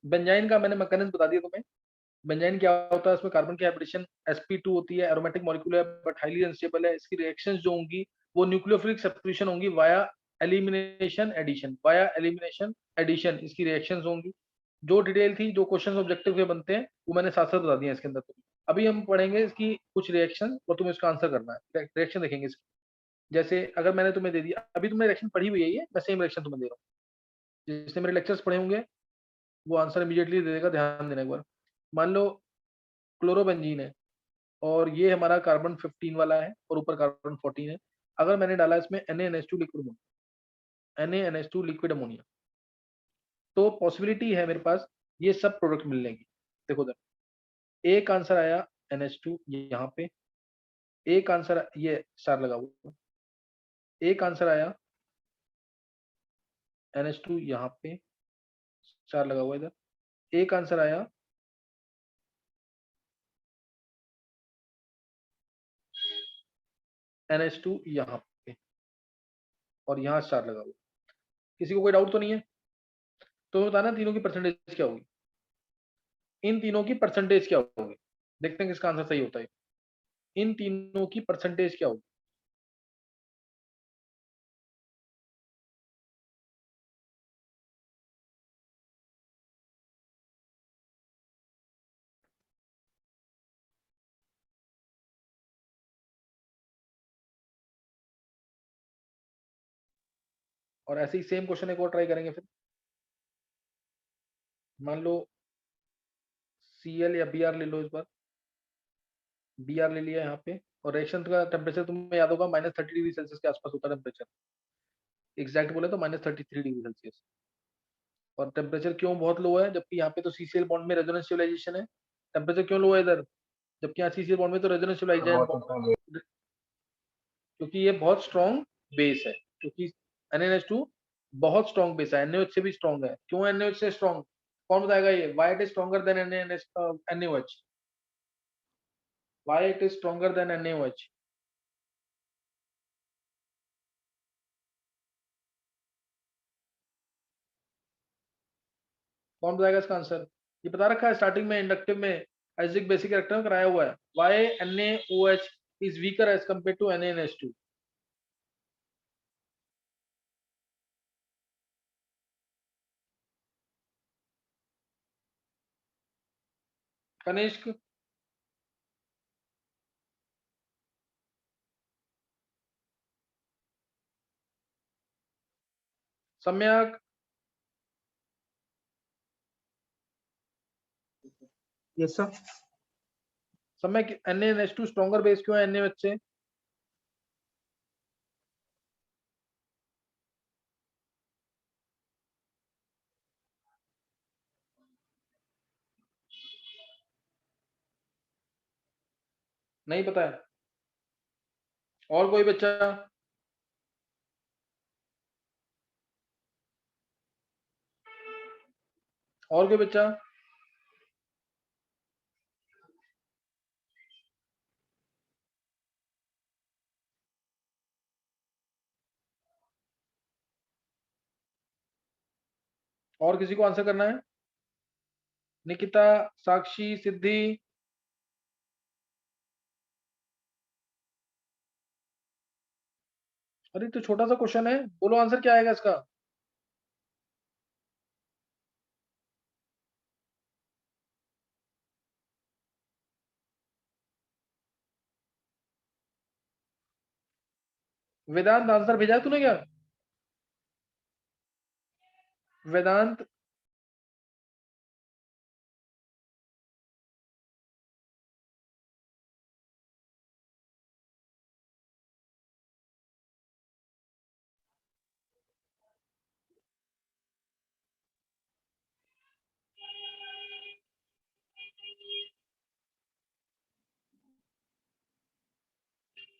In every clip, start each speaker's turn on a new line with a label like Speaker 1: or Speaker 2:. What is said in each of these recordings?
Speaker 1: Benzene का मैंने mechanism बता दिया तुम्हें। बेंजाइन क्या होता है, उसमें कार्बन की हाइब्रिडेशन sp2 होती है, एरोमेटिक मॉलिक्यूल है बट हाईली अनस्टेबल है। इसकी रिएक्शंस जो होंगी वो न्यूक्लियोफिलिक सब्स्टिट्यूशन होंगी via elimination addition, via elimination addition इसकी रिएक्शंस होंगी। जो डिटेल थी, जो क्वेश्चन ऑब्जेक्टिव के बनते हैं वो मैंने साथ साथ बता दिया इसके अंदर। अभी हम पढ़ेंगे इसकी कुछ रिएक्शन और तुम्हें इसका आंसर करना है। रिएक्शन देखेंगे इसकी, जैसे अगर मैंने तुम्हें दे दिया, अभी तुमने रिएक्शन पढ़ी हुई है ये, मैं सेम रिएक्शन तुम्हें दे रहा हूँ। जिसने मेरे लेक्चर्स पढ़े होंगे वो आंसर इमीडिएटली दे देगा, ध्यान देना एक बार। मान लो क्लोरोबेंजीन है और ये हमारा कार्बन 15 वाला है और ऊपर कार्बन 14 है। अगर मैंने डाला इसमें NaNH2 liquid ammonia, NaNH2 liquid ammonia, तो पॉसिबिलिटी है मेरे पास ये सब प्रोडक्ट मिलने की। देखो उधर एक आंसर आया NH2 यहाँ पे, एक आंसर ये स्टार लगा हुआ, एक आंसर आया NH2 यहाँ पे स्टार लगा हुआ इधर, एक आंसर आया NH2 यहाँ पे और यहाँ स्टार लगा हुआ। किसी को कोई डाउट तो नहीं है? तो बताना तीनों की परसेंटेज क्या होगी, इन तीनों की परसेंटेज क्या होगी। देखते हैं किसका आंसर सही होता है। इन तीनों की परसेंटेज क्या होगी। और ऐसे ही सेम क्वेश्चन एक और ट्राई करेंगे फिर। मान लो Cl या Br ले लो, इस बार Br ले लिया यहाँ पे, और रिएक्शन का टेम्परेचर तुम्हें याद होगा -30 डिग्री सेल्सियस के आसपास होता है टेम्परेचर, एग्जैक्ट बोले तो -33 डिग्री सेल्सियस। और टेम्परेचर क्यों बहुत लो है, जबकि यहाँ पे तो CCl बॉन्ड में रेजोनेंस स्टेबलाइजेशन है। टेम्परेचर क्यों लो है इधर, जबकि यहाँ CCl बॉन्ड में तो रेजोनेंस स्टेबलाइजेशन, क्योंकि ये बहुत स्ट्रॉन्ग बेस है। क्योंकि NaNH2 बहुत स्ट्रॉन्ग बेस है, NaOH से भी स्ट्रॉन्ग है। क्यों NaOH से स्ट्रॉन्ग, कौन बताएगा ये? Why it is stronger than NaOH, why it is stronger than NaOH? कौन बताएगा इसका आंसर? ये बता रखा है स्टार्टिंग में, इंडक्टिव में, एसिडिक बेसिक रिएक्टर में कराया हुआ है। Why NaOH is weaker as compare to NaNH2। Kanishk, Samyak,
Speaker 2: yes sir.
Speaker 1: सम्यक NaNH2 स्ट्रॉन्गर बेस क्यों है NaOH से? नहीं पता है? और कोई बच्चा? और कोई बच्चा? और किसी को आंसर करना है? निकिता, साक्षी, सिद्धि? अरे तो छोटा सा क्वेश्चन है, बोलो आंसर क्या आएगा इसका। वेदांत आंसर भेजा है तूने क्या? वेदांत,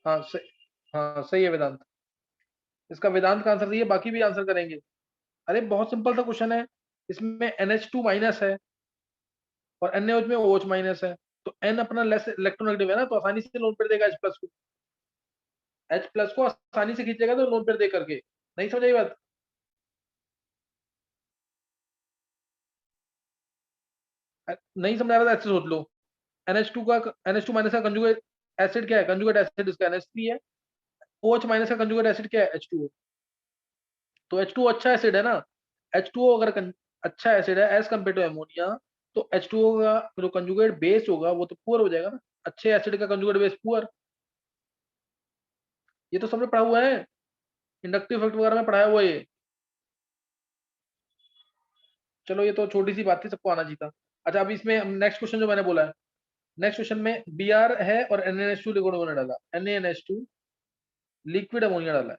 Speaker 1: हाँ सही, हाँ सही है वेदांत। इसका वेदांत का आंसर दिए, बाकी भी आंसर करेंगे। अरे बहुत सिंपल सा क्वेश्चन है। इसमें NH2 माइनस है और NaOH में OH माइनस है, तो N अपना लेस इलेक्ट्रोनेगेटिव है ना, तो आसानी से लोन पेयर देगा H प्लस को। H प्लस को आसानी से खींचेगा तो लोन पेयर दे करके। नहीं समझ आई बात? नहीं समझ आ रहा था, ऐसे सोच लो, NH2 का NH2 माइनस का कंजुगेट एसिड क्या है, कंजुगेट एसिड इसका NH3 है, OH माइनस का कंजुगेट एसिड क्या है, H2O। तो H2O अच्छा एसिड है ना, H2O अगर अच्छा एसिड है एज कम्पेयर टू एमोनिया, तो H2O का जो कंजुगेट बेस होगा वो तो पुअर हो जाएगा ना, अच्छे एसिड का कंजुगेट बेस पुअर। ये तो सबने पढ़ा हुआ है, इंडक्टिव इफेक्ट वगैरह में पढ़ाया हुआ है ये। चलो ये तो छोटी सी बात थी, सबको आना चाहिए था। अच्छा अभी इसमें नेक्स्ट क्वेश्चन जो मैंने बोला है, नेक्स्ट क्वेश्चन में Br है और NaNH2 लिक्विड अमोनिया डाला, NaNH2 लिक्विड अमोनिया डाला है।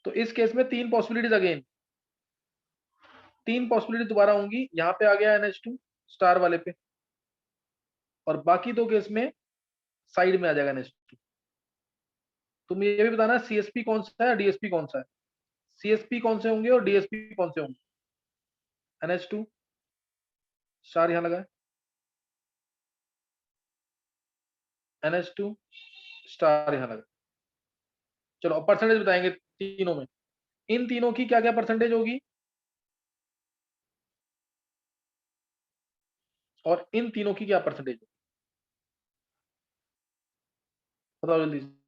Speaker 1: तो इस केस में तीन पॉसिबिलिटीज अगेन, तीन पॉसिबिलिटी दोबारा होंगी, यहाँ पे आ गया NH2 स्टार वाले पे, और बाकी दो केस में साइड में आ जाएगा NH2। तुम ये भी बताना CSP कौन सा है, DSP कौन सा है, CSP कौन से होंगे और DSP कौन से होंगे। NH2 स्टार यहाँ लगा है, NH2 स्टार यहाँ लगा। चलो अब परसेंटेज बताएंगे तीनों में, इन तीनों की क्या क्या परसेंटेज होगी और इन तीनों की क्या परसेंटेज होगी, बताओ जल्दी से।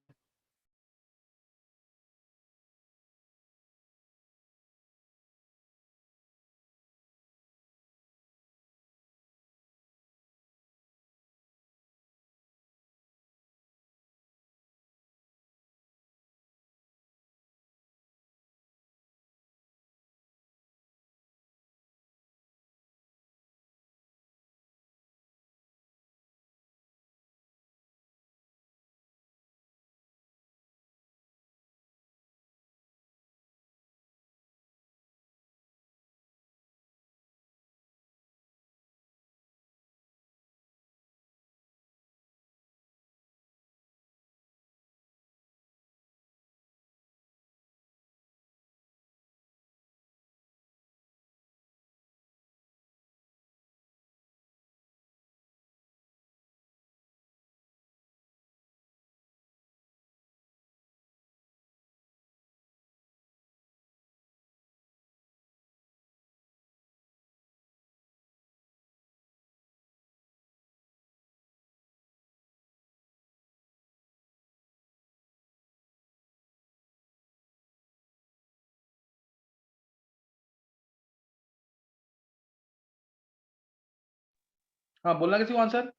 Speaker 1: हाँ बोलना किसी को आंसर,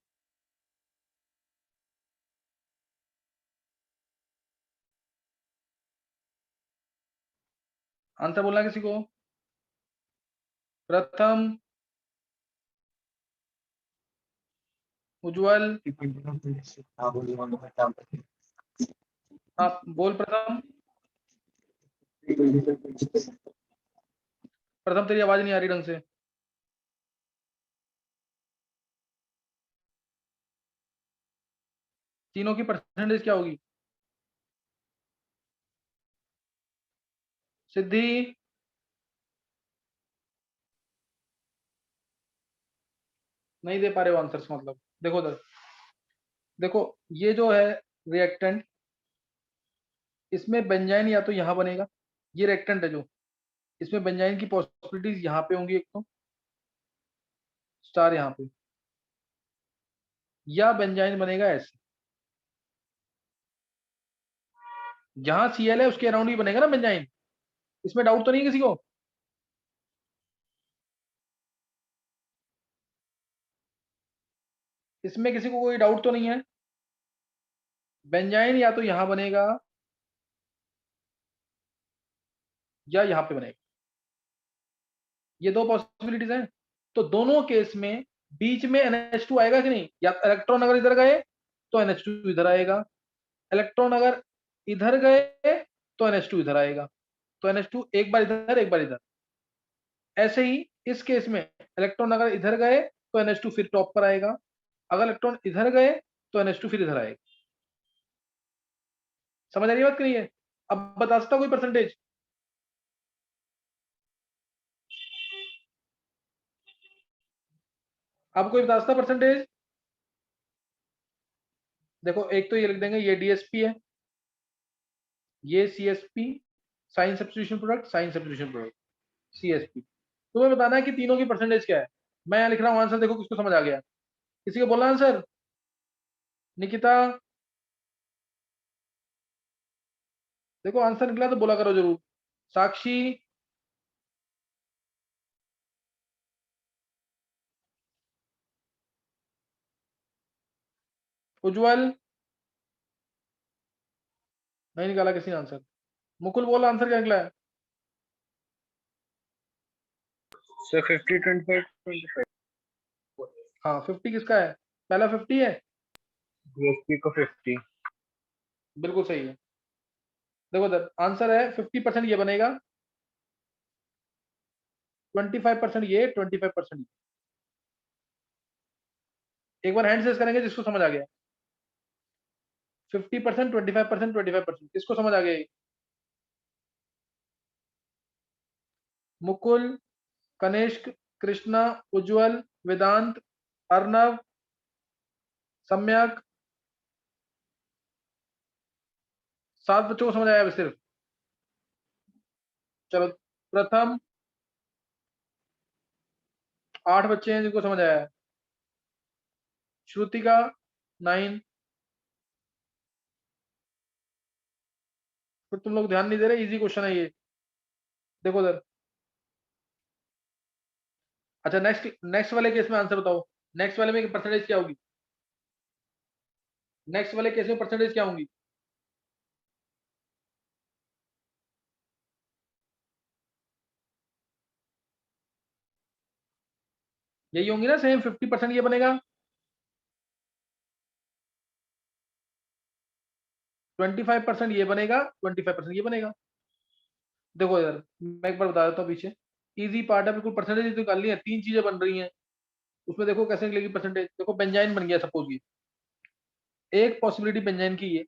Speaker 1: आंसर बोलना किसी को। प्रथम, उज्जवल, हाँ बोल प्रथम। प्रथम तेरी आवाज नहीं आ रही ढंग से। तीनों की परसेंटेज क्या होगी। सिद्धि, नहीं दे पा रहे हो आंसर्स, मतलब देखो उधर, देखो ये जो है रिएक्टेंट, इसमें बेंजाइन या तो यहाँ बनेगा, ये रिएक्टेंट है जो, इसमें बेंजाइन की पॉसिबिलिटीज यहाँ पे होंगी एक तो, स्टार यहाँ पे, या बेंजाइन बनेगा ऐसे, जहां Cl है उसके अराउंड ही बनेगा ना बेंजाइन, इसमें डाउट तो नहीं है किसी को। इसमें किसी को कोई डाउट तो नहीं है, बेंजाइन या तो यहाँ बनेगा या यहाँ पे बनेगा, ये दो पॉसिबिलिटीज हैं। तो दोनों केस में बीच में NH2 आएगा कि नहीं, या इलेक्ट्रॉन अगर इधर गए तो NH2 इधर आएगा, इलेक्ट्रॉन अगर इधर गए तो NH2 इधर आएगा, तो NH2 एक बार इधर एक बार इधर। ऐसे ही इस केस में इलेक्ट्रॉन अगर इधर गए तो NH2 फिर टॉप पर आएगा, अगर इलेक्ट्रॉन इधर गए तो NH2 फिर इधर आएगा। समझ आ रही बात कि नहीं है। अब बता सकता कोई परसेंटेज, अब कोई बता सकता परसेंटेज। देखो एक तो ये लिख देंगे, ये DSP है, ये CSP, cine substitution product, cine substitution product, CSP। तुम्हें बताना है कि तीनों की परसेंटेज क्या है। मैं यहाँ लिख रहा हूँ आंसर, देखो किसको समझ आ गया। किसी को बोला आंसर? निकिता, देखो आंसर निकला तो बोला करो जरूर। साक्षी, उज्जवल, नहीं निकाला किसी ने आंसर। मुकुल बोला आंसर क्या निकला है?
Speaker 2: सर 50 25 25।
Speaker 1: हाँ 50 किसका है? पहला 50 है,
Speaker 2: डीएसपी को 50।
Speaker 1: बिल्कुल सही है। देखो इधर आंसर है 50% ये बनेगा, 25% ये, 25% ये। एक बार हैंड रेज करेंगे जिसको समझ आ गया। 50%, 25%, 25%, किसको समझ आ गया ये? मुकुल, कनिष्क, कृष्णा, उज्जवल, वेदांत, अर्णव, सम्यक, 7 बच्चों को समझ आया अभी सिर्फ। चलो प्रथम, 8 बच्चे हैं जिनको समझ आया है। श्रुतिका 9। फिर तुम लोग ध्यान नहीं दे रहे, इजी क्वेश्चन है ये। देखो उधर। अच्छा नेक्स्ट, नेक्स्ट वाले केस में आंसर बताओ। नेक्स्ट वाले में परसेंटेज क्या होगी? नेक्स्ट वाले केस में परसेंटेज क्या होंगी? यही होंगी ना सेम, 50% ये बनेगा, 25% ये बनेगा, 25% ये बनेगा। देखो यार मैं एक बार बता देता हूँ पीछे, इजी पार्ट है बिल्कुल। परसेंटेज निकालनी है, 3 चीजें बन रही हैं उसमें, देखो कैसे निकलेगी परसेंटेज। देखो बेंजाइन बन गया सपोज, ये एक पॉसिबिलिटी बेंजाइन की है,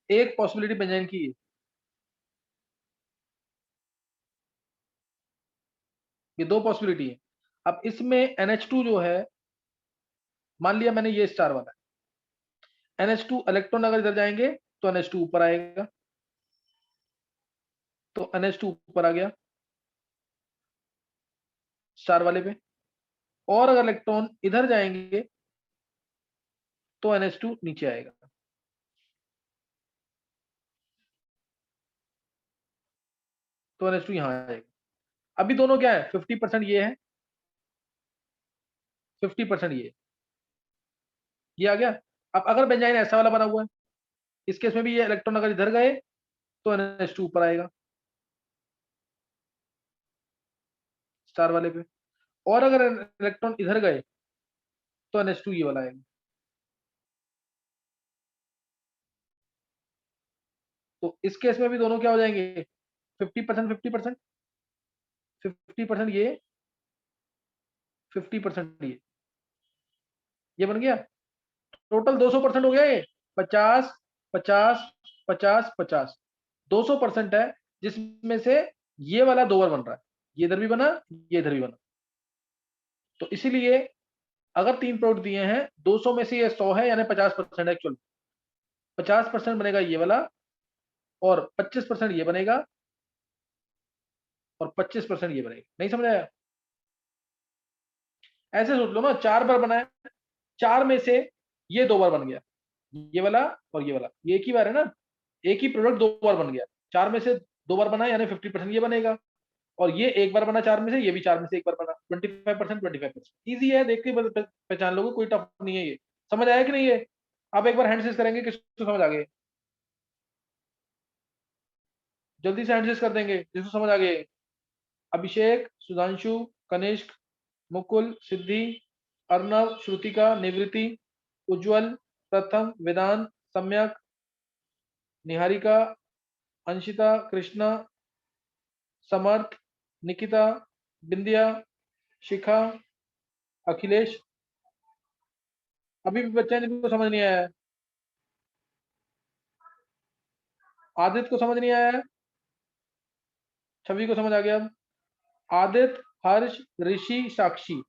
Speaker 1: एक पॉसिबिलिटी बेंजाइन की है, ये 2 पॉसिबिलिटी है। अब इसमें NH2 जो है, मान लिया मैंने ये स्टार वाला है, NH2 इलेक्ट्रॉन अगर इधर जाएंगे तो NH2 ऊपर आएगा, तो NH2 ऊपर आ गया स्टार वाले पे। और अगर इलेक्ट्रॉन इधर जाएंगे तो NH2 नीचे आएगा। तो NH2 यहां आएगा। अभी दोनों क्या है, 50% ये है, 50% ये आ गया। अब अगर बेंजाइन ऐसा वाला बना हुआ है, इस केस में भी ये इलेक्ट्रॉन अगर इधर गए तो NH2 ऊपर आएगा स्टार वाले पे। और अगर इलेक्ट्रॉन इधर गए तो NH2 ये वाला आएगा। तो इस केस में भी दोनों क्या हो जाएंगे, 50%, 50%, 50% ये, 50% ये बन गया। टोटल 200% हो गया ये। 50, 50, 50, 50, 200% है, जिसमें से ये वाला 2 बार बन रहा है, ये इधर भी बना, ये इधर भी बना। तो इसीलिए अगर 3 प्रोडक्ट दिए हैं, 200 में से ये 100 है, यानी 50% एक्चुअल। 50% बनेगा ये वाला, और 25% ये बनेगा, और 25% ये बनेगा। नहीं समझ आया? ऐसे सोच लो ना, 4 बार बना है, 4 में से ये 2 बार बन गया, ये वाला और ये वाला, ये एक ही बार है ना, एक ही प्रोडक्ट 2 बार बन गया। 4 में से 2 बार बना यानी 50% ये बनेगा, और ये एक बार बना 4 में से, ये भी 4 में से एक बार बना। 25%, 25%। ईजी है, देख के पहचान लोगे, कोई टफ नहीं है ये। समझ आया कि नहीं है? अब एक बार हैंड शेक करेंगे, किसको समझ आ गए? जल्दी से हैंड शेक कर देंगे जिसको समझ आ गए। अभिषेक, सुधांशु, कनिष्क, मुकुल, सिद्धि, अर्णव, श्रुतिका, निवृत्ति, उज्जवल, प्रथम, वेदांत, सम्यक, निहारिका, अंशिता, कृष्णा, समर्थ, निकिता, बिंदिया, शिखा, अखिलेश। अभी भी बच्चा जिनको समझ नहीं आया है। आदित्य को समझ नहीं आया है, छवि को समझ आ गया। आदित्य, हर्ष, ऋषि, साक्षी,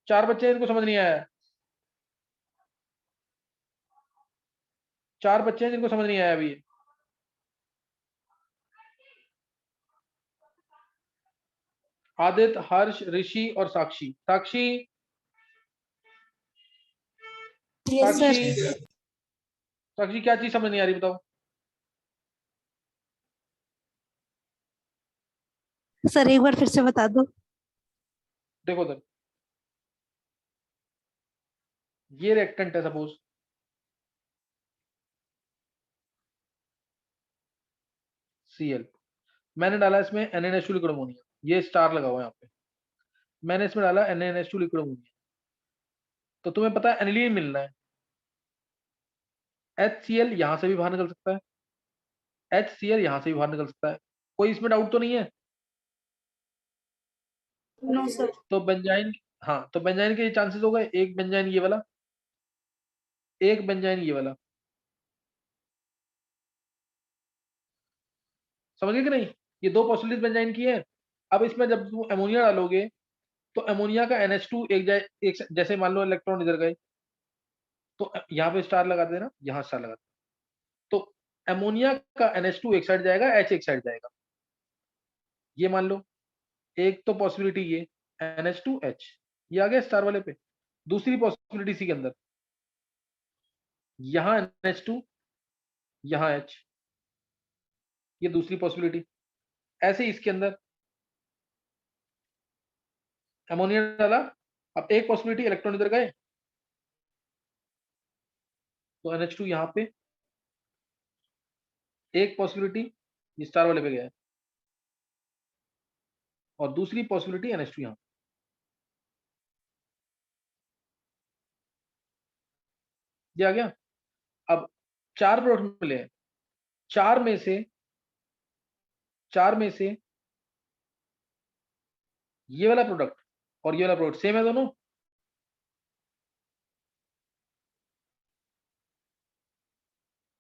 Speaker 1: 4 बच्चे हैं, इनको समझ नहीं आया है। 4 बच्चे हैं जिनको समझ नहीं आया अभी। आदित्य, हर्ष, ऋषि और साक्षी। साक्षी,
Speaker 3: यस सर।
Speaker 1: साक्षी, साक्षी क्या चीज समझ नहीं आ रही बताओ।
Speaker 3: सर एक बार फिर से बता दो।
Speaker 1: देखो सर, ये रिएक्टेंट है सपोज, Cl, मैंने डाला इसमें NaNH2 लिक्विड अमोनिया, ये स्टार लगा हुआ है यहाँ पे, मैंने इसमें डाला NaNH2 लिक्विड अमोनिया, तो तुम्हें पता है एनिलीन मिलना है। HCl यहां से भी बाहर निकल सकता है, HCl यहां से भी बाहर निकल सकता है, कोई इसमें डाउट तो नहीं है।
Speaker 3: No sir.
Speaker 1: तो बेंजाइन, हाँ तो बेंजाइन के चांसेस हो गए, एक बेंजाइन ये वाला, एक बेंजाइन ये वाला, समझ गए कि नहीं। ये दो पॉसिबिलिटीज बेंजाइन की है। अब इसमें जब तुम अमोनिया डालोगे तो अमोनिया का NH2 एक जैसे मान लो इलेक्ट्रॉन इधर गए तो यहाँ पे स्टार लगा देना, यहाँ स्टार लगा देना, तो अमोनिया का NH2 एक साइड जाएगा, H एक साइड जाएगा, ये मान लो एक तो पॉसिबिलिटी ये NH2H, ये आ गया स्टार वाले पे। दूसरी पॉसिबिलिटी सी के अंदर यहाँ NH2 यहाँ H, ये दूसरी पॉसिबिलिटी। ऐसे ही इसके अंदर अमोनिया डाला, अब एक पॉसिबिलिटी इलेक्ट्रॉन इधर गए तो NH2 यहाँ पे, एक पॉसिबिलिटी स्टार वाले पे गया है और दूसरी पॉसिबिलिटी NH2 यहाँ। ये आ गया। अब चार प्रोडक्ट मिले हैं, चार में से ये वाला प्रोडक्ट और ये वाला प्रोडक्ट सेम है दोनों।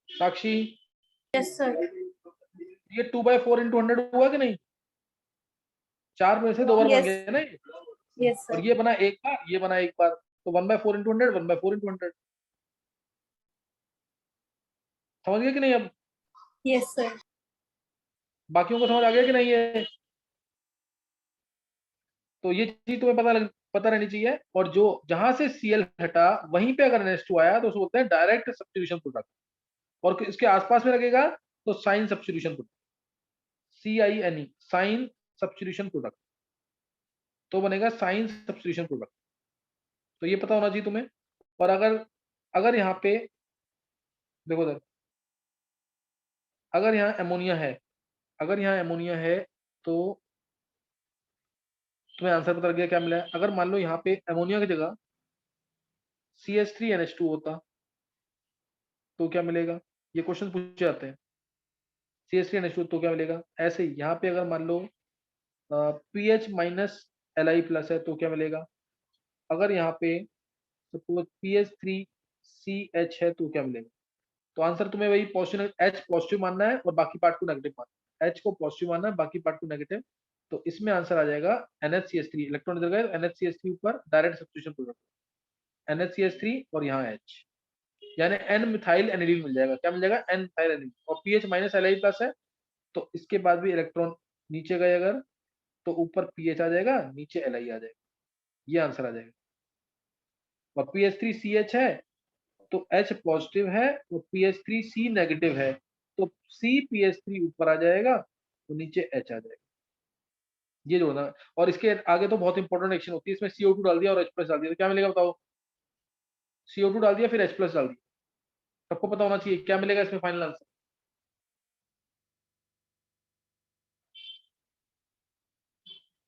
Speaker 1: साक्षी,
Speaker 3: यस सर।
Speaker 1: ये 2/4 × 100 हुआ कि नहीं, चार में से दो बार बन
Speaker 3: Yes.
Speaker 1: गया ना ये,
Speaker 3: यस
Speaker 1: और
Speaker 3: सर।
Speaker 1: ये बना एक बार, ये बना एक बार, तो 1/4 × 100, 1/4 × 100, समझ गए कि नहीं। अब
Speaker 3: यस सर।
Speaker 1: बाकियों को समझ आ गया कि नहीं है। तो ये चीज तुम्हें पता रहनी चाहिए। और जो जहां से Cl हटा वहीं पे अगर NH2 आया तो उसको बोलते हैं डायरेक्ट सब्स्टिट्यूशन प्रोडक्ट, और इसके आसपास में लगेगा तो cine substitution product, CINE, cine substitution product, तो बनेगा साइन सब्स्टिट्यूशन प्रोडक्ट। तो ये पता होना चाहिए तुम्हें। और अगर अगर यहाँ पे देखो सर, अगर यहाँ अमोनिया है, अगर यहाँ अमोनिया है तो तुम्हें आंसर पता लग गया क्या मिला है। अगर मान लो यहाँ पे अमोनिया की जगह CH3NH2 होता तो क्या मिलेगा, ये क्वेश्चन पूछे जाते हैं। CH3NH2 तो क्या मिलेगा, ऐसे ही यहाँ पे अगर मान लो PH - Li+ है तो क्या मिलेगा, अगर यहाँ पे सपोज PH3CH है तो क्या मिलेगा। तो आंसर तुम्हें वही पॉजिटिव, H पॉजिटिव मानना है और बाकी पार्ट को नेगेटिव मानना है, H को पॉजिटिव मानना है, बाकी पार्ट को नेगेटिव। तो इसमें आंसर आ जाएगा NHCH3, इलेक्ट्रॉन इधर गए तो NHCH3 ऊपर डायरेक्ट सब्स्टिट्यूशन प्रोडक्ट, NHCH3 और यहाँ H, यानी N मिथाइल एनिलीन मिल जाएगा। क्या मिल जाएगा, N मिथाइल एनिलीन। और PH - Li+ है तो इसके बाद भी इलेक्ट्रॉन नीचे गए अगर तो ऊपर PH आ जाएगा, नीचे Li आ जाएगा, ये आंसर आ जाएगा। और PH3CH है तो H पॉजिटिव है और PH3C नेगेटिव है तो CPH3 ऊपर आ जाएगा तो नीचे H आ जाएगा, ये जोड़ना है। और इसके आगे तो बहुत इंपॉर्टेंट एक्शन होती है, इसमें CO2 डाल दिया और H+ डाल दिया तो क्या मिलेगा बताओ। CO2 डाल दिया फिर H+ डाल दिया, सबको पता होना चाहिए क्या मिलेगा इसमें फाइनल आंसर।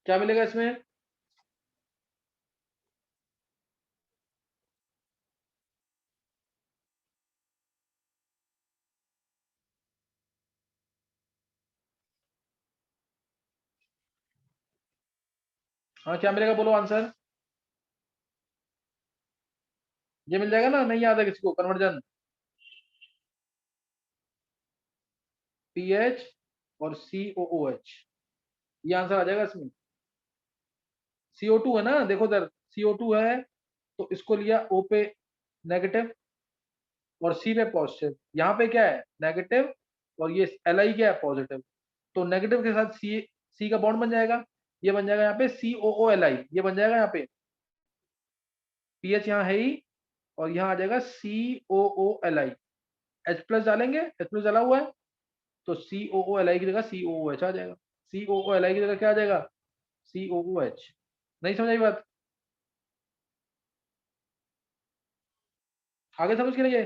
Speaker 1: क्या मिलेगा इसमें, हाँ क्या मिलेगा बोलो आंसर। ये मिल जाएगा ना, नहीं याद है किसी को, कन्वर्जन PH और COOH, ये आंसर आ जाएगा इसमें। CO2 है ना, देखो इधर CO2 है तो इसको लिया O पे नेगेटिव और C पे पॉजिटिव, यहाँ पे क्या है नेगेटिव और ये Li क्या है पॉजिटिव, तो नेगेटिव के साथ C का बॉन्ड बन जाएगा ये बन जाएगा यहाँ पे COOLI, ये बन जाएगा यहाँ पे, पीएच यहाँ है ही, और यहाँ आ जाएगा COOLI, H प्लस डालेंगे, H प्लस डाला हुआ है, तो COOLI की जगह COOH आ जाएगा, COOLI की जगह क्या आ जाएगा, COOH। नहीं समझ आई बात? आगे समझ के लिए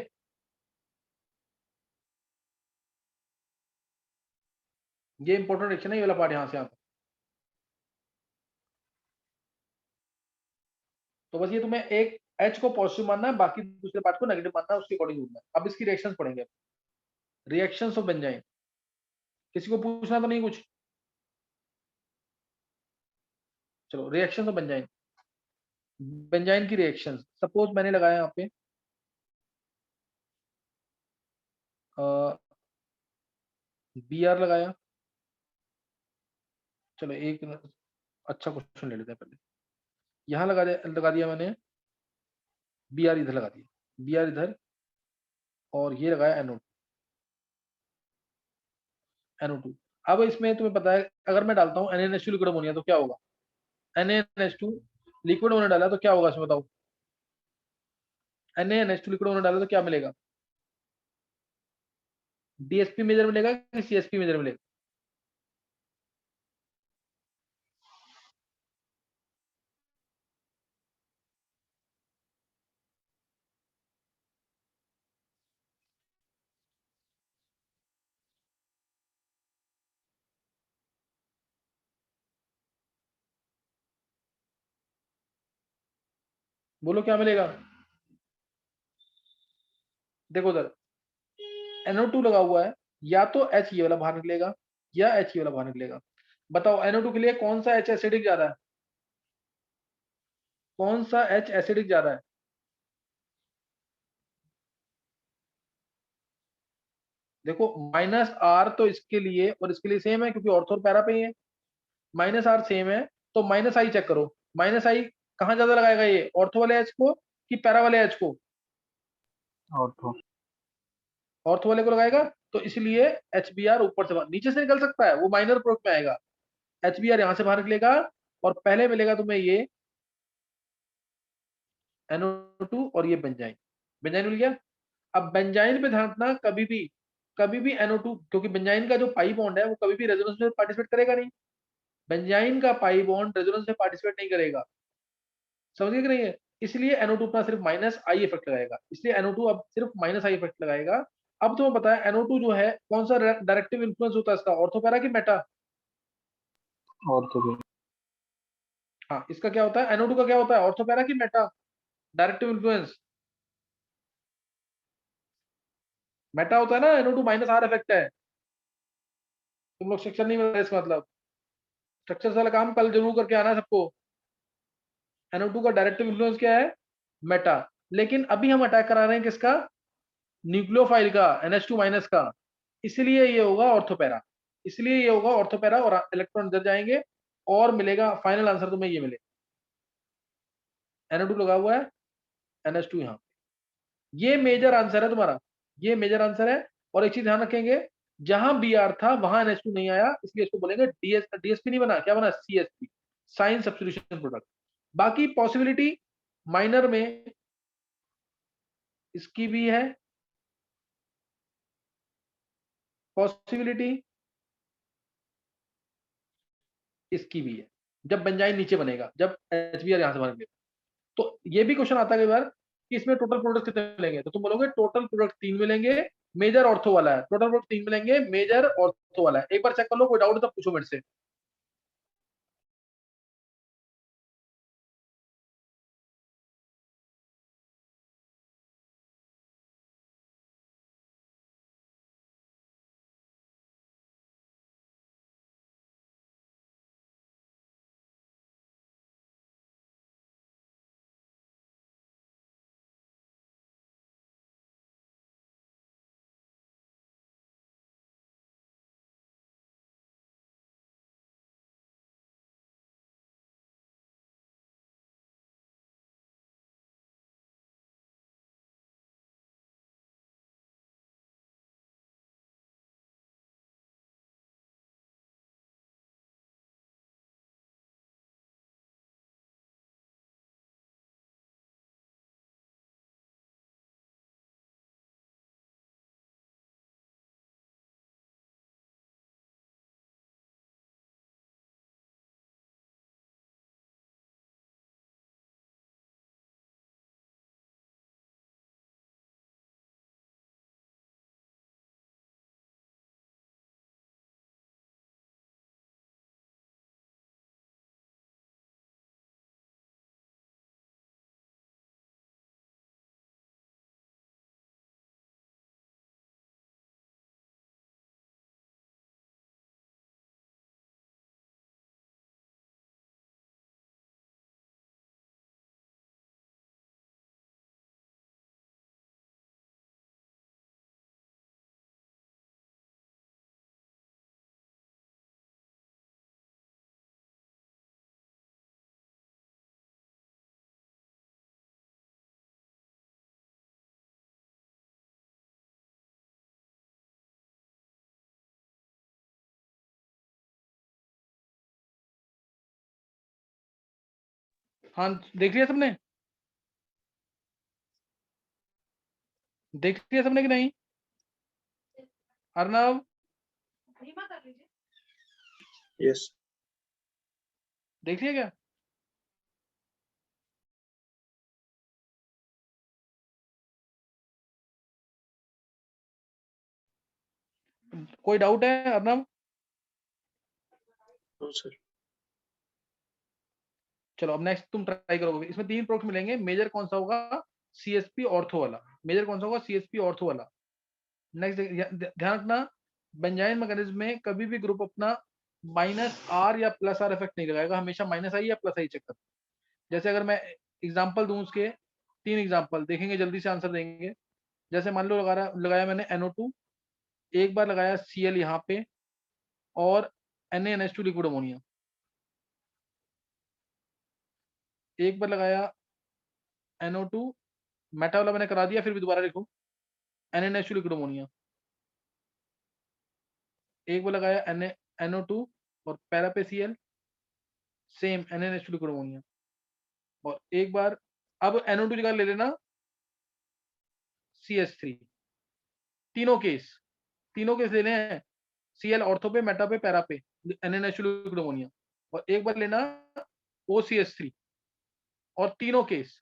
Speaker 1: ये इंपॉर्टेंट रिएक्शन है, ये वाला पार्ट यहाँ से आता। तो बस ये तुम्हें एक H को पॉजिटिव मानना है, बाकी दूसरे पार्ट को नेगेटिव मानना है, उसके अकॉर्डिंग ढूंढना है। अब इसकी रिएक्शंस पढ़ेंगे, रिएक्शंस ऑफ बेंजाइन। किसी को पूछना तो नहीं कुछ? चलो रिएक्शंस ऑफ बेंजाइन, बेंजाइन की रिएक्शंस। सपोज मैंने लगाया यहाँ पे BR लगाया, चलो एक अच्छा क्वेश्चन ले लेते हैं पहले। यहाँ लगा दिया मैंने BR, इधर लगा दिया BR इधर, और ये लगाया NO2। अब इसमें तुम्हें पता है, अगर मैं डालता हूँ NaNH2 लिक्विड अमोनिया तो क्या होगा, NaNH2 लिक्विड अमोनिया डाला तो क्या होगा इसमें बताओ, NaNH2 लिक्विड अमोनिया डाला तो क्या मिलेगा, DSP मेजर मिलेगा कि CSP मेजर मिलेगा? बोलो क्या मिलेगा? देखो उधर NO2 लगा हुआ है, या तो H ये वाला बाहर निकलेगा या H ये वाला बाहर निकलेगा। बताओ NO2 के लिए कौन सा H एसिडिक ज्यादा है, कौन सा H एसिडिक ज्यादा है? देखो -R तो इसके लिए और इसके लिए सेम है, क्योंकि ऑर्थो और पैरा पे ही है। -R सेम है, तो -I चेक करो, -I कहाँ ज्यादा लगाएगा, ये ऑर्थो वाले H को कि पैरा वाले H को?
Speaker 2: ऑर्थो।
Speaker 1: ऑर्थो वाले को लगाएगा, तो इसलिए HBr ऊपर से नीचे से निकल सकता है, वो माइनर प्रोडक्ट में आएगा। HBr यहाँ से बाहर निकलेगा, और पहले मिलेगा तुम्हें ये NO2 और ये बेंजाइन, बेंजाइन मिल गया। अब बेंजाइन पे ध्यान रखना, कभी भी NO2, क्योंकि बेंजाइन का जो पाई बॉन्ड है वो कभी भी रेजोनेंस में पार्टिसिपेट करेगा नहीं, बेंजाइन का पाई बॉन्ड रेजोनेंस में पार्टिसिपेट नहीं करेगा, समझ गए कि नहीं है? इसलिए NO2 अपना सिर्फ -I इफेक्ट लगाएगा, इसलिए NO2 अब सिर्फ -I इफेक्ट लगाएगा। अब तुम्हें पता है NO2 जो है कौन सा डायरेक्टिव इन्फ्लुएंस होता है इसका, ऑर्थो पैरा की मेटा?
Speaker 2: ऑर्थो के।
Speaker 1: हाँ, इसका क्या होता है, NO2 का क्या होता है, ऑर्थो पैरा की मेटा डायरेक्टिव इन्फ्लुएंस? मेटा होता है ना, NO2 -R इफेक्ट है। तुम लोग स्ट्रक्चर नहीं मिल इसका मतलब, स्ट्रक्चर वाला काम कल जरूर करके आना सबको। NO2 का डायरेक्टिव इन्फ्लुएंस क्या है, मेटा। लेकिन अभी हम अटैक करा रहे हैं किसका, न्यूक्लियोफाइल का, NH2 माइनस का, इसलिए ये होगा ऑर्थोपैरा, इसलिए ये होगा ऑर्थोपैरा, और इलेक्ट्रॉन इधर जाएंगे और मिलेगा फाइनल आंसर तुम्हें ये मिले, NO2 लगा हुआ है, NH2 यहाँ। ये मेजर आंसर है तुम्हारा, ये मेजर आंसर है। और एक चीज ध्यान रखेंगे, जहां BR था वहां NH2 नहीं आया, इसलिए इसको बोलेंगे DSP नहीं बना, क्या बना, CSP, साइन सब्स्टिट्यूशन प्रोडक्ट। बाकी पॉसिबिलिटी माइनर में इसकी भी है पॉसिबिलिटी, इसकी भी है, जब बेंजाइन नीचे बनेगा, जब HBr यहां से बनेगा। तो ये भी क्वेश्चन आता है कई बार कि इसमें टोटल प्रोडक्ट कितने मिलेंगे, तो तुम बोलोगे टोटल प्रोडक्ट 3 मिलेंगे, मेजर ऑर्थो वाला है, टोटल प्रोडक्ट 3 मिलेंगे, मेजर ऑर्थो वाला है। एक बार चेक कर लो, कोई डाउट है तो पूछो मेरे से। हाँ देख लिया सबने, देख लिया सबने कि नहीं? अर्नव
Speaker 2: यस
Speaker 1: देख लिया क्या? कोई डाउट है अर्नव?
Speaker 2: No sir.
Speaker 1: चलो अब नेक्स्ट तुम ट्राई करोगे। इसमें 3 प्रोडक्ट मिलेंगे। मेजर कौन सा होगा? सीएसपी ऑर्थो वाला। मेजर कौन सा होगा? सीएसपी ऑर्थो वाला। नेक्स्ट ध्यान रखना, बेंजाइन मैकेनिज्म में कभी भी ग्रुप अपना -R या +R इफेक्ट नहीं लगाएगा, हमेशा -I या +I चेक करता है। जैसे अगर मैं एग्जांपल दूं, उसके 3 एग्जांपल देखेंगे, जल्दी से आंसर देंगे। जैसे मान लो लगाया मैंने NO2, एक बार लगाया Cl यहाँ पे, और NaNH2 लिक्विड अमोनिया, एक बार लगाया NO2, मेटा वाला मैंने करा दिया, फिर भी दोबारा लिखो NaNH2 लिक्विड अमोनिया, एक बार लगाया NO2 और पैरा पे Cl, same NaNH2 liquid ammonia, और एक बार अब NO2 जगह ले लेना CH3। तीनों केस लेने हैं, Cl ऑर्थो पे, मेटा पे, पैरा पे, NaNH2 लिक्विड अमोनिया, और एक बार लेना OCH3, और तीनों case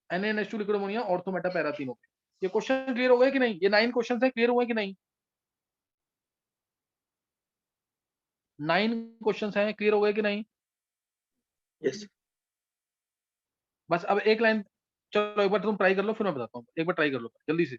Speaker 1: NaNH2 liquid ammonia, ortho, Meta, para, तीनों पे। ये क्वेश्चन क्लियर हो गए कि नहीं? ये 9 क्वेश्चन है, क्लियर हुए कि नहीं? 9 क्वेश्चन हैं, क्लियर हो गए कि नहीं?
Speaker 2: यस
Speaker 1: बस अब एक लाइन, चलो एक बार तुम ट्राई कर लो, फिर मैं बताता हूँ। एक बार ट्राई कर लो जल्दी से।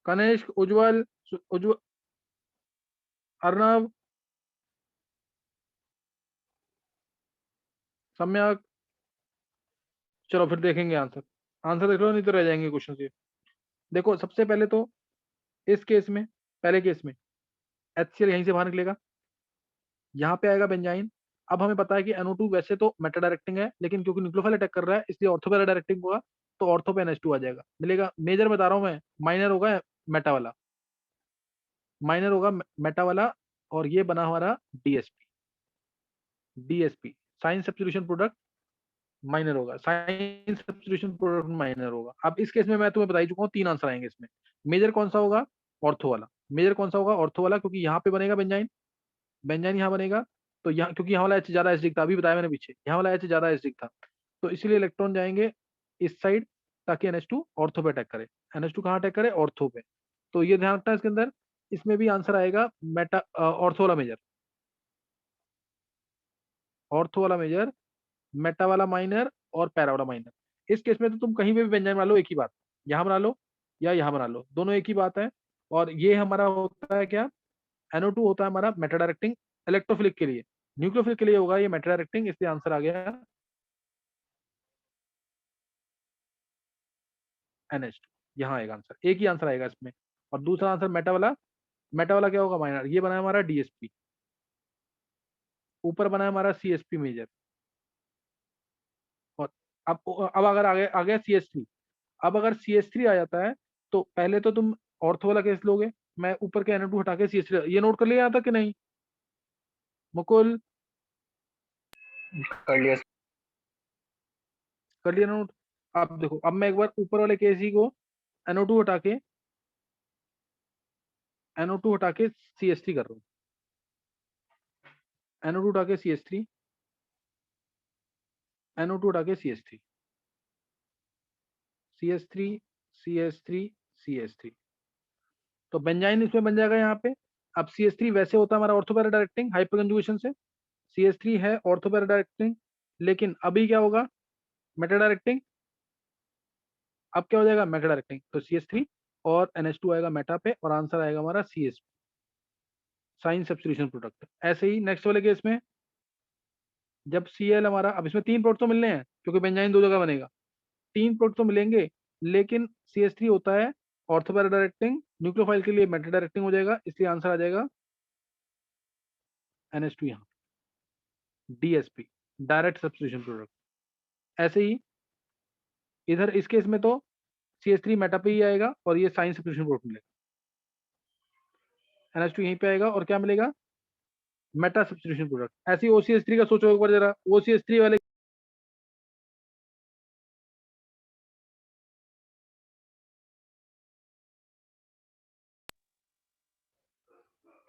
Speaker 1: कनिष्क, उज्जवल, अर्नव, सम्यक। चलो फिर देखेंगे आंसर। आंसर देख लो, नहीं तो रह जाएंगे क्वेश्चन ये। देखो सबसे पहले तो इस केस में, पहले केस में HCl यहीं से बाहर निकलेगा, यहाँ पे आएगा बेंजाइन। अब हमें पता है कि NO2 वैसे तो मेटा डायरेक्टिंग है, लेकिन क्योंकि न्यूक्लियोफाइल अटैक कर रहा है, इसलिए ऑर्थो पैरा डायरेक्टिंग होगा, तो ऑर्थो पे NH2 आ जाएगा, मिलेगा। मेजर बता रहा हूँ मैं, माइनर होगा मेटा वाला, माइनर होगा मेटा वाला, और ये बना हमारा DSP cine substitution product minor होगा, साइन सब्स्टिट्यूशन प्रोडक्ट माइनर होगा। अब इस केस में मैं तुम्हें बता ही चुका हूँ, 3 आंसर आएंगे इसमें। मेजर कौन सा होगा? ऑर्थो वाला। मेजर कौन सा होगा? ऑर्थो वाला, क्योंकि यहाँ पे बनेगा बेंजाइन, बेंजाइन यहाँ बनेगा, तो यहाँ क्योंकि यहाँ वाला H ज्यादा एसिडिक था, अभी बताया मैंने पीछे, यहाँ वाला H ज्यादा एसिडिक था, तो इसलिए इलेक्ट्रॉन जाएंगे इस साइड, ताकि NH2 ऑर्थो पे अटैक करे। NH2 कहाँ अटैक करे, ऑर्थो पे। तो ये ध्यान रखना है इसके अंदर, इसमें भी आंसर आएगा मेटा ऑर्थो वाला मेजर, ऑर्थो वाला मेजर, मेटा वाला माइनर और पैरा वाला माइनर। इस केस में तो तुम कहीं पे भी व्यंजन बना लो एक ही बात, यहाँ बना लो या यहाँ बना लो, दोनों एक ही बात है। और ये हमारा होता है क्या, NO2 होता है हमारा मेटा डायरेक्टिंग इलेक्ट्रोफिलिक के लिए, न्यूक्लियोफिलिक के लिए होगा ये मेटा डायरेक्टिंग, इसलिए आंसर आ गया NH2। यहाँ आएगा आंसर, एक ही आंसर आएगा इसमें। और दूसरा आंसर मेटा वाला, मेटा वाला क्या होगा, माइनर। ये बना है हमारा DSP, ऊपर बना है हमारा CSP मेजर। और अब अगर आ गया CH3, अब अगर CH3 आ जाता है तो पहले तो तुम ऑर्थो वाला केस लोगे, मैं ऊपर के NO2 हटा के CH3, ये नोट कर लिया यहाँ तक कि नहीं मुकुल,
Speaker 2: कर लिया।
Speaker 1: कर लिया नोट। अब देखो, अब मैं एक बार ऊपर वाले केस ही को NO2 हटा के CH3 कर रहा हूँ, NO2 हटा के CH3, NO2 हटा के CH3, CH3, CH3, CH3, तो बेंजाइन इसमें बन जाएगा यहाँ पे। अब CH3 वैसे होता है हमारा ortho para directing hyper conjugation से, CH3 है ऑर्थो पैरा डायरेक्टिंग, लेकिन अभी क्या होगा, मेटा डायरेक्टिंग। अब क्या हो जाएगा, मेटा डायरेक्टिंग, तो CH3 और NH2 आएगा मेटा पे, और आंसर आएगा हमारा CS, साइन सब्स्टिट्यूशन प्रोडक्ट। ऐसे ही नेक्स्ट वाले केस में जब Cl हमारा, अब इसमें 3 प्रोडक्ट तो मिलने हैं क्योंकि बेंजाइन 2 जगह बनेगा, 3 प्रोडक्ट तो मिलेंगे, लेकिन CH3 होता है ऑर्थो पैरा डायरेक्टिंग, न्यूक्लियोफाइल के लिए मेटा डायरेक्टिंग हो जाएगा, इसलिए आंसर आ जाएगा NH2 यहाँ, DSP, डायरेक्ट सब्स्टिट्यूशन प्रोडक्ट। ऐसे ही इधर इस केस में तो CH3 मेटा पे ही आएगा और ये साइन सब्स्टिट्यूशन प्रोडक्ट मिलेगा, NH2 यहीं पे आएगा और क्या मिलेगा, मेटा सब्स्टिट्यूशन प्रोडक्ट। ऐसे ही OCH3 का सोचो एक बार जरा, OCH3 वाले,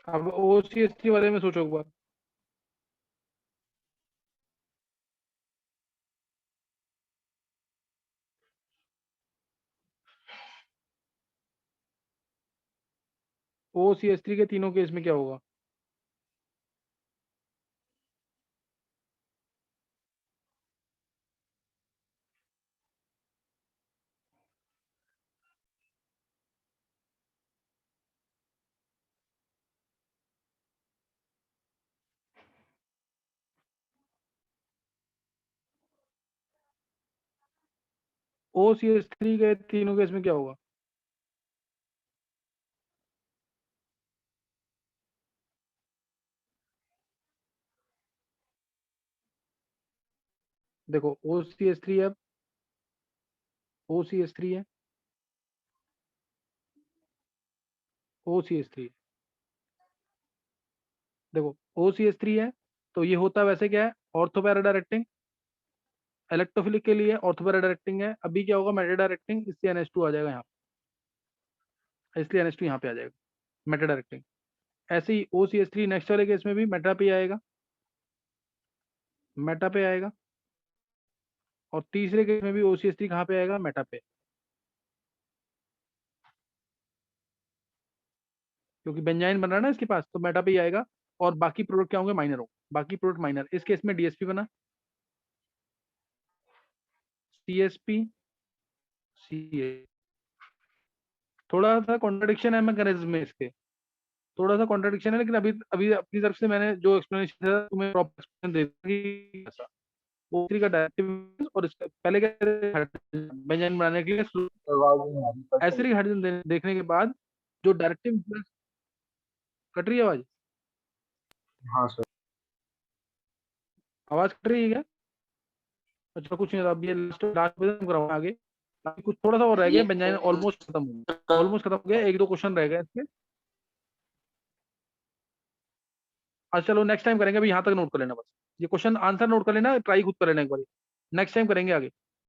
Speaker 1: अब OCH3 वाले में सोचो एक बार, OCH3 के तीनों केस में क्या होगा, OCH3 के तीनों केस में क्या होगा, देखो OCH3 है, OCH3 है, OCH3, देखो OCH3 है, तो ये होता वैसे क्या है, ऑर्थो पैरा डायरेक्टिंग, इलेक्ट्रोफिलिक के लिए ऑर्थो पैरा डायरेक्टिंग है। अभी क्या होगा, मेटा डायरेक्टिंग, इसलिए NH2 आ जाएगा यहाँ, इसलिए NH2 यहाँ पे आ जाएगा, मेटा डायरेक्टिंग। ऐसे ही OCH3 नेक्स्ट वाले केस में भी मेटा पे आएगा, मेटा पे आएगा, और तीसरे केस में भी OCH3 कहाँ पे आएगा, मेटा पे, क्योंकि बेंजाइन बन रहा है ना इसके पास, तो मेटा पे ही आएगा। और बाकी प्रोडक्ट क्या होंगे, माइनर हो, बाकी प्रोडक्ट माइनर। इस केस में DSP बना, CSP, CA, थोड़ा सा कॉन्ट्रडिक्शन है मैकेनिज्म में इसके, थोड़ा सा कॉन्ट्रडिक्शन है, लेकिन अभी अभी अपनी तरफ से मैंने जो एक्सप्लेनेशन दिया तुम्हें प्रॉपर एक्सप्लेनेशन दे दी ऐसा। वो का डायरेक्टिव, और इसका पहले क्या, बेंजाइन बनाने के लिए एसिडिक हाइड्रोजन देखने के बाद जो डायरेक्टिव, कट रही है आवाज,
Speaker 2: हाँ सर।
Speaker 1: आवाज कट रही है क्या, अच्छा कुछ नहीं, अब ये लास्ट लास्ट कराऊंगा आगे, बाकी कुछ थोड़ा सा और रह गया, बेंजाइन ऑलमोस्ट खत्म हो गया, ऑलमोस्ट खत्म हो गया, 1-2 क्वेश्चन रह गए इसके। अच्छा चलो नेक्स्ट टाइम करेंगे, अभी यहाँ तक नोट कर लेना बस, ये क्वेश्चन आंसर नोट कर लेना, ट्राई खुद कर लेना एक बार, नेक्स्ट टाइम करेंगे आगे।